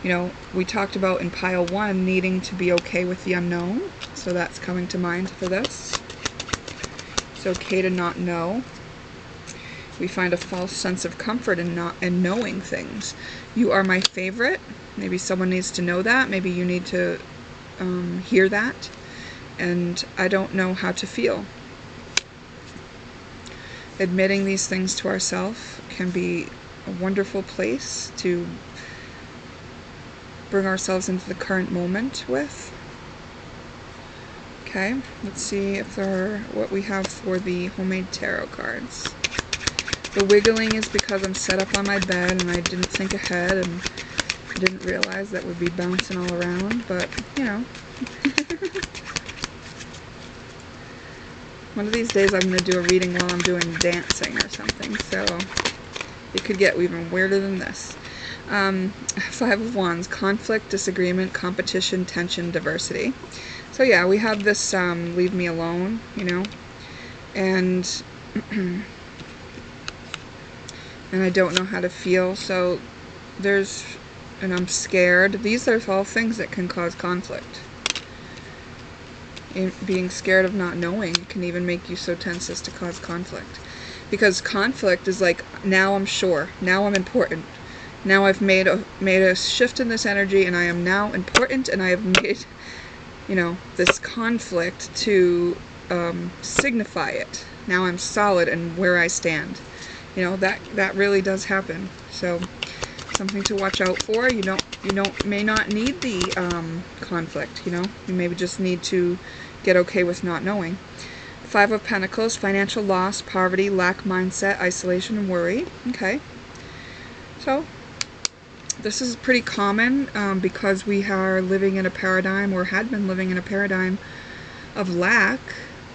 You know, we talked about in pile 1 needing to be okay with the unknown. So that's coming to mind for this. It's okay to not know. We find a false sense of comfort in knowing things. You are my favorite. Maybe someone needs to know that. Maybe you need to hear that. And I don't know how to feel. Admitting these things to ourselves can be a wonderful place to bring ourselves into the current moment with. Okay, let's see if there are what we have for the homemade tarot cards. The wiggling is because I'm set up on my bed and I didn't think ahead and I didn't realize that would be bouncing all around, but you know. One of these days I'm going to do a reading while I'm doing dancing or something, so it could get even weirder than this. 5 of Wands, conflict, disagreement, competition, tension, diversity. So yeah, we have this leave me alone, you know, and and I don't know how to feel, so and I'm scared. These are all things that can cause conflict. Being scared of not knowing can even make you so tense as to cause conflict. Because conflict is like, now I'm sure, now I'm important. Now I've made a shift in this energy and I am now important and I have made, you know, this conflict to signify it. Now I'm solid in where I stand. You know, that really does happen. So something to watch out for. You may not need the conflict, you know. You maybe just need to get okay with not knowing. 5 of Pentacles, financial loss, poverty, lack mindset, isolation, and worry. Okay. So This is pretty common because we are living in a paradigm, or had been living in a paradigm of lack.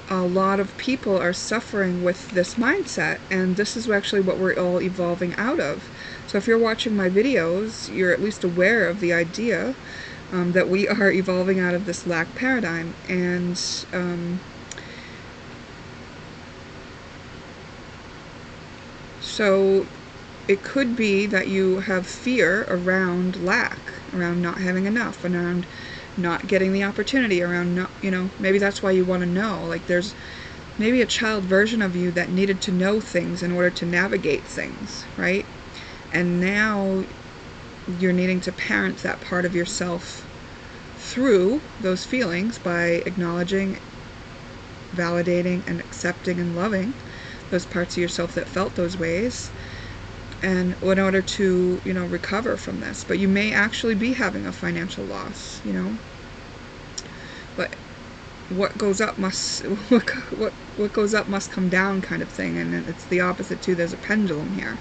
A lot of people are suffering with this mindset, and this is actually what we're all evolving out of. So if you're watching my videos, you're at least aware of the idea that we are evolving out of this lack paradigm. And so it could be that you have fear around lack, around not having enough, around not getting the opportunity, around not, maybe that's why you want to know. Like, there's maybe a child version of you that needed to know things in order to navigate things, right? And now you're needing to parent that part of yourself through those feelings by acknowledging, validating, and accepting and loving those parts of yourself that felt those ways, and in order to, recover from this. But you may actually be having a financial loss, but what goes up must what goes up must come down, kind of thing. And it's the opposite too. There's a pendulum here,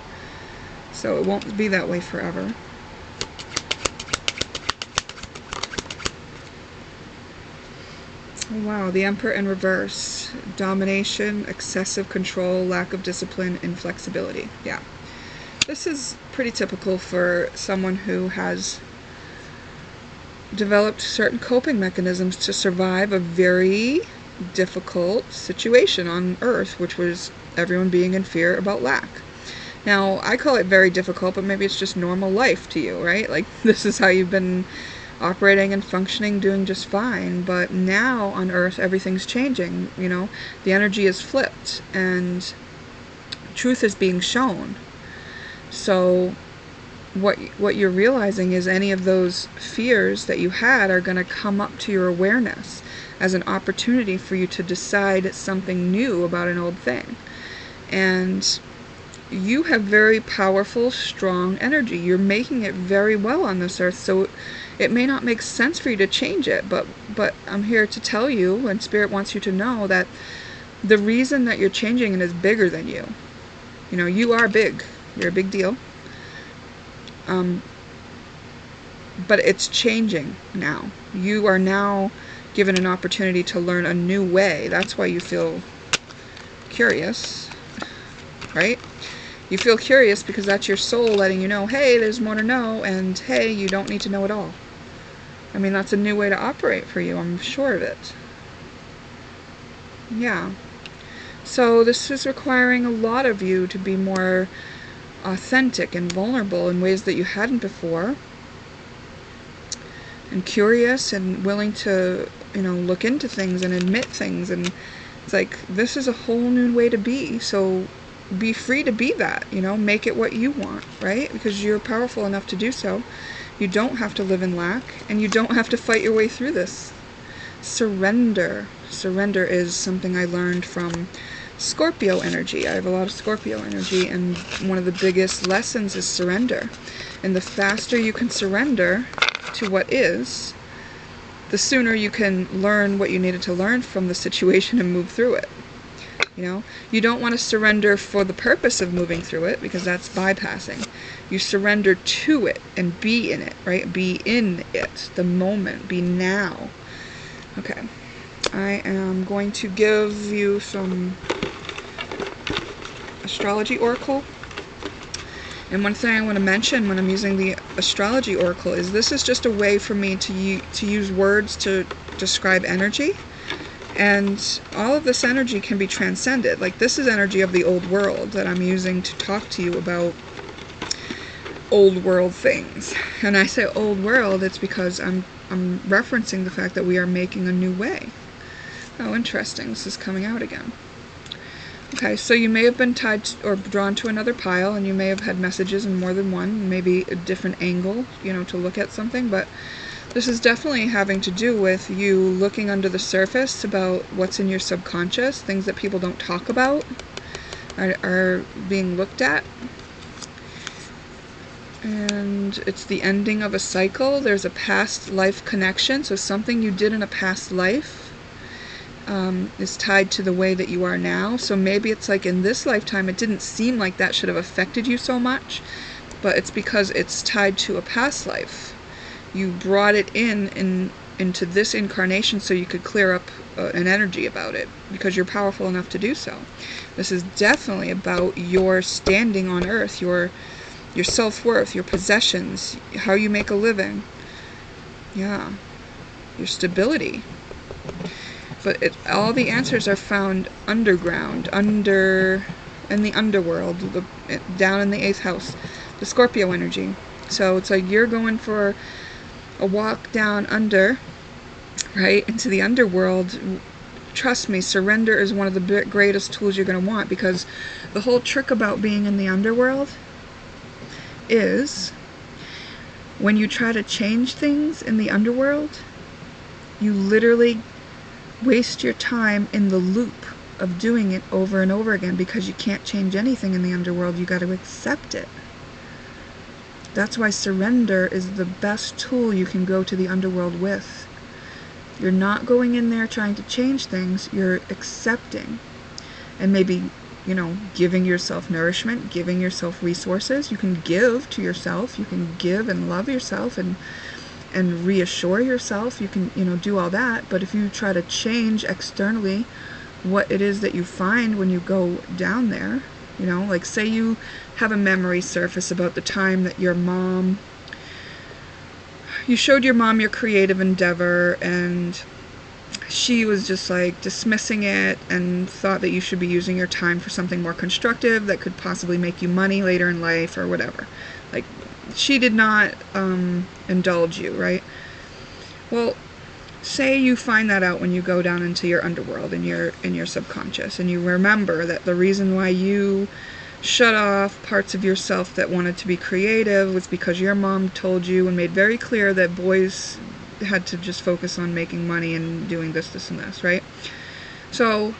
so it won't be that way forever. Wow, the Emperor in reverse. Domination, excessive control, lack of discipline, inflexibility. Yeah. This is pretty typical for someone who has developed certain coping mechanisms to survive a very difficult situation on Earth, which was everyone being in fear about lack. Now, I call it very difficult, but maybe it's just normal life to you, right? Like, this is how you've been operating and functioning, doing just fine. But now on Earth, everything's changing, the energy is flipped and truth is being shown. So what you're realizing is any of those fears that you had are going to come up to your awareness as an opportunity for you to decide something new about an old thing. And you have very powerful, strong energy. You're making it very well on this Earth, so it may not make sense for you to change it, but I'm here to tell you, and Spirit wants you to know, that the reason that you're changing it is bigger than you. You are big. You're a big deal. But it's changing now. You are now given an opportunity to learn a new way. That's why you feel curious, right? You feel curious because that's your soul letting you know, hey, there's more to know, and hey, you don't need to know it all. I mean, that's a new way to operate for you, I'm sure of it. Yeah. So this is requiring a lot of you to be more authentic and vulnerable in ways that you hadn't before, and curious and willing to, look into things and admit things. And it's like, this is a whole new way to be. So be free to be that, make it what you want, right? Because you're powerful enough to do so. You don't have to live in lack, and you don't have to fight your way through this. Surrender. Surrender is something I learned from Scorpio energy. I have a lot of Scorpio energy, and one of the biggest lessons is surrender. And the faster you can surrender to what is, the sooner you can learn what you needed to learn from the situation and move through it. You don't want to surrender for the purpose of moving through it, because that's bypassing. You surrender to it and be in it, right? Be in it, the moment, be now. Okay. I am going to give you some astrology oracle. And one thing I want to mention when I'm using the astrology oracle is this is just a way for me to use words to describe energy. And all of this energy can be transcended. Like, this is energy of the old world that I'm using to talk to you about old world things. And I say old world, it's because I'm referencing the fact that we are making a new way. Oh, interesting. This is coming out again. Okay, so you may have been tied to, or drawn to another pile, and you may have had messages in more than one, maybe a different angle, to look at something, but this is definitely having to do with you looking under the surface about what's in your subconscious. Things that people don't talk about are being looked at. And it's the ending of a cycle. There's a past life connection, so something you did in a past life is tied to the way that you are now. So maybe it's like in this lifetime it didn't seem like that should have affected you so much, but it's because it's tied to a past life. You brought it into this incarnation so you could clear up an energy about it, because you're powerful enough to do so. This is definitely about your standing on earth, your self-worth, your possessions, how you make a living. Yeah, your stability. But all the answers are found underground, in the underworld, down in the 8th house, the Scorpio energy. So it's like you're going for a walk down under, right, into the underworld. Trust me, surrender is one of the greatest tools you're going to want, because the whole trick about being in the underworld is when you try to change things in the underworld, you literally waste your time in the loop of doing it over and over again, because you can't change anything in the underworld. You got to accept it. That's why surrender is the best tool you can go to the underworld with. You're not going in there trying to change things, you're accepting. And maybe, giving yourself nourishment, giving yourself resources. You can give to yourself, you can give and love yourself and reassure yourself. You can, do all that. But if you try to change externally what it is that you find when you go down there, like say you have a memory surface about the time that you showed your mom your creative endeavor, and she was just like dismissing it and thought that you should be using your time for something more constructive that could possibly make you money later in life or whatever. Like, she did not indulge you, right? Well, say you find that out when you go down into your underworld in your subconscious, and you remember that the reason why you shut off parts of yourself that wanted to be creative was because your mom told you and made very clear that boys had to just focus on making money and doing this, and this, right? So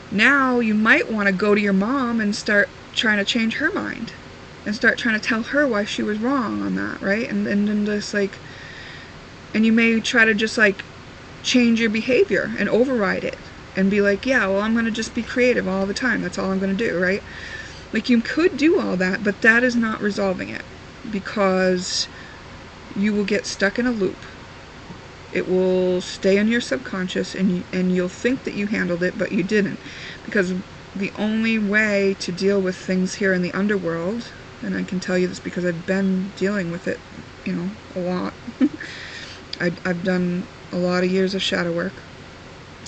now you might want to go to your mom and start trying to change her mind and start trying to tell her why she was wrong on that, right? And then just like, and you may try to just like change your behavior and override it and be like, yeah, well, I'm going to just be creative all the time. That's all I'm going to do, right? Like, you could do all that, but that is not resolving it, because you will get stuck in a loop. It will stay in your subconscious, and you'll think that you handled it, but you didn't. Because the only way to deal with things here in the underworld, and I can tell you this because I've been dealing with it, a lot. I've done a lot of years of shadow work.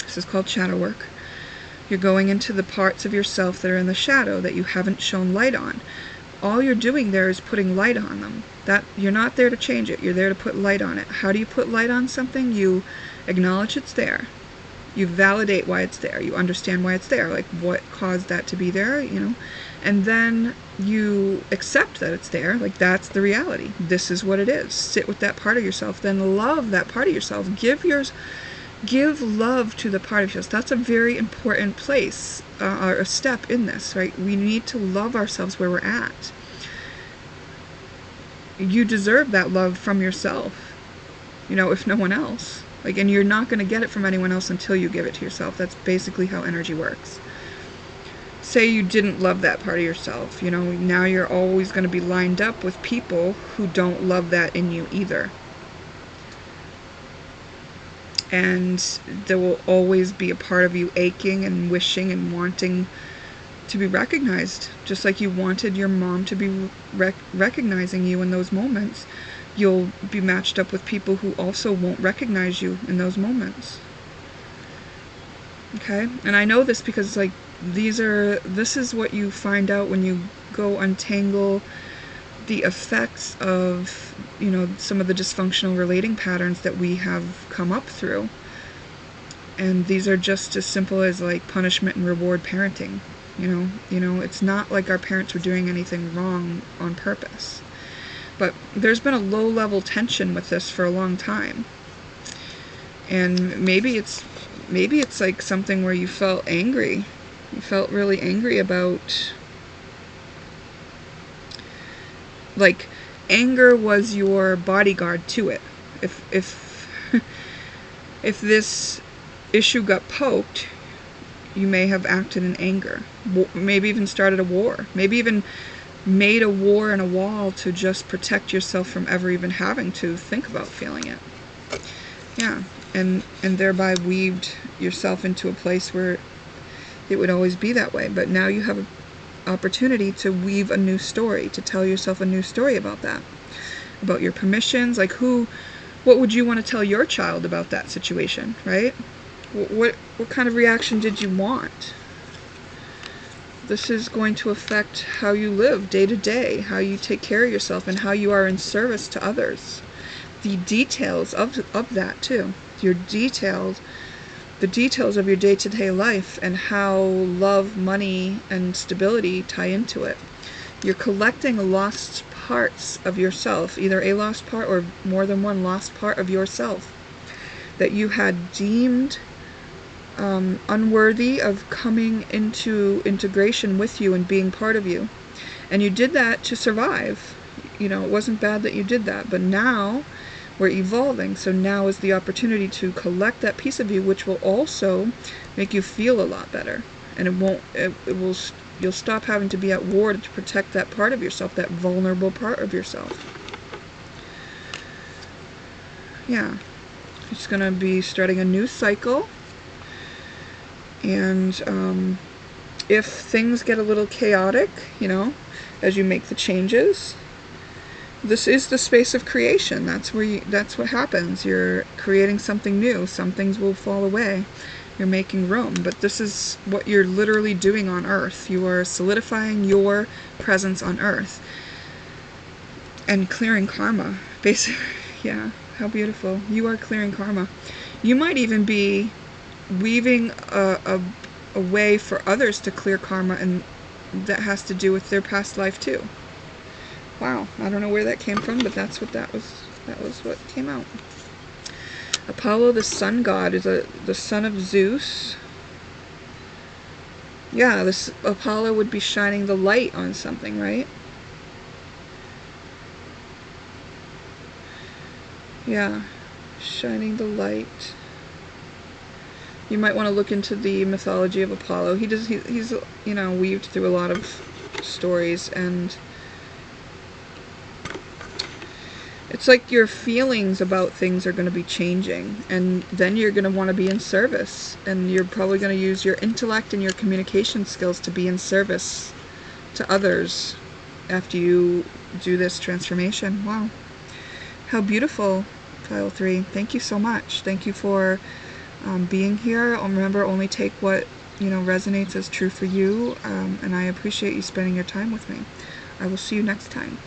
This is called shadow work. You're going into the parts of yourself that are in the shadow that you haven't shown light on. All you're doing there is putting light on them. That you're not there to change it. You're there to put light on it. How do you put light on something? You acknowledge it's there. You validate why it's there. You understand why it's there, like what caused that to be there, and then you accept that it's there, like that's the reality. This is what it is. Sit with that part of yourself, then love that part of yourself. Give love to the part of yourself. That's a very important place, or a step in this, right? We need to love ourselves where we're at. You deserve that love from yourself, if no one else. Like, and you're not going to get it from anyone else until you give it to yourself. That's basically how energy works. Say you didn't love that part of yourself, now you're always going to be lined up with people who don't love that in you either. And there will always be a part of you aching and wishing and wanting to be recognized. Just like you wanted your mom to be recognizing you in those moments, you'll be matched up with people who also won't recognize you in those moments. Okay? And I know this because, like, this is what you find out when you go untangle the effects of, some of the dysfunctional relating patterns that we have come up through. And these are just as simple as, like, punishment and reward parenting. It's not like our parents were doing anything wrong on purpose. But there's been a low-level tension with this for a long time. And maybe it's like something where you felt angry. You felt really angry about, like, anger was your bodyguard to it. If this issue got poked, you may have acted in anger. Maybe even started a war. Maybe even made a war and a wall to just protect yourself from ever even having to think about feeling it. Yeah, and thereby weaved yourself into a place where it would always be that way. But now you have an opportunity to weave a new story, to tell yourself a new story about that, about your permissions. Like, what would you want to tell your child about that situation, right? What kind of reaction did you want? This is going to affect how you live day to day, how you take care of yourself, and how you are in service to others. The details of that too. The details of your day-to-day life and how love, money, and stability tie into it. You're collecting lost parts of yourself, either a lost part or more than one lost part of yourself that you had deemed unworthy of coming into integration with you and being part of you. And you did that to survive. You know, it wasn't bad that you did that, but now we're evolving, so now is the opportunity to collect that piece of you, which will also make you feel a lot better. And you'll stop having to be at war to protect that part of yourself, that vulnerable part of yourself. Yeah. It's going to be starting a new cycle. And if things get a little chaotic, you know, as you make the changes, this is the space of creation. That's what happens. You're creating something new. Some things will fall away. You're making room. But this is what you're literally doing on Earth. You are solidifying your presence on Earth and clearing karma. Basically, yeah, how beautiful. You are clearing karma. You might even be weaving a way for others to clear karma, and that has to do with their past life too. Wow, I don't know where that came from, but that was what came out. Apollo, the sun god, is the son of Zeus. Yeah, this Apollo would be shining the light on something, right? Yeah, shining the light. You might want to look into the mythology of Apollo. He's you know, weaved through a lot of stories, and it's like your feelings about things are going to be changing, and then you're going to want to be in service, and you're probably going to use your intellect and your communication skills to be in service to others after you do this transformation. Wow. How beautiful, Pile 3. Thank you so much. Thank you for being here. Remember, only take what, you know, resonates as true for you, and I appreciate you spending your time with me. I will see you next time.